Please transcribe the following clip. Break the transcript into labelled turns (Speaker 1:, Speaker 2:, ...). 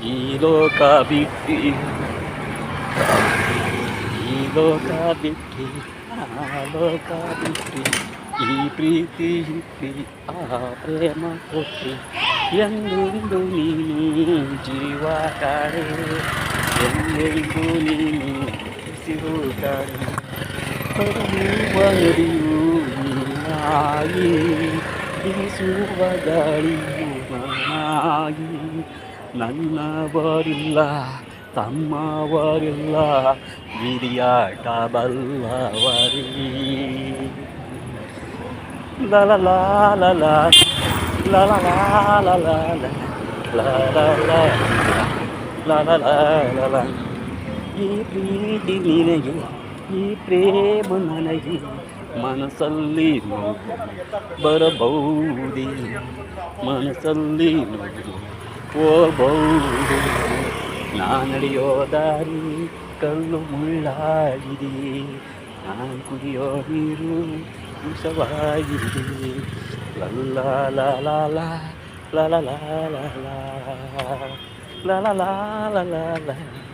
Speaker 1: ಈ ಲೋಕ ಬಿಟ್ಟಿ ಈ ಲೋಕ ಬಿಟ್ಟಿ ಆ ಲೋಕ ಬಿಟ್ಟಿ ಈ ಪ್ರೀತಿ ಹಿಟ್ಟಿ ಆ ಪ್ರೇಮ ಕೊಟ್ಟಿ ಎಂದೆಂದು ನೀನು ಜೀವ ಕಾಡೆ ಎಂದೆಂದು ನೀನು ಉಸಿರು ಕಾಡೆ ಬರುವರಿಯೂ ನೀನಾಗಿ ಬೀಸುವ ಗಾಳಿಯು ನಾನಾಗಿ ನನ್ನವರಿಲ್ಲ ತಮ್ಮವರಿಲ್ಲ ವಿರಿಯಾಟ ಬಲ್ಲವರೇ ಲಲ ಲಾಲ ಲಲ ಲಾಲ ಲಲ ಈ ಪ್ರೀತಿ ನಿನಗೆ ಈ ಪ್ರೇಮ ನನಗೆ ಮನಸ್ಸಲ್ಲಿ ನೋವು ಬರಬಹುದೇ ಮನಸ್ಸಲ್ಲಿ ನೋವು ಹೋಗಬಹುದೇ ನಾ ನಡೆಯೋ ದಾರಿ ಕಲ್ಲು ಮುಳ್ಳಾಗಿದೆ ನಾನು ಕುಡಿಯೋ ನೀರು ವಿಷವಾಗಿದೆ ಲಲ್ಲ ಲಾಲ ಲಾಲ ಲಾಲ ಲಾಲ ಲಾಲ ಲಾಲ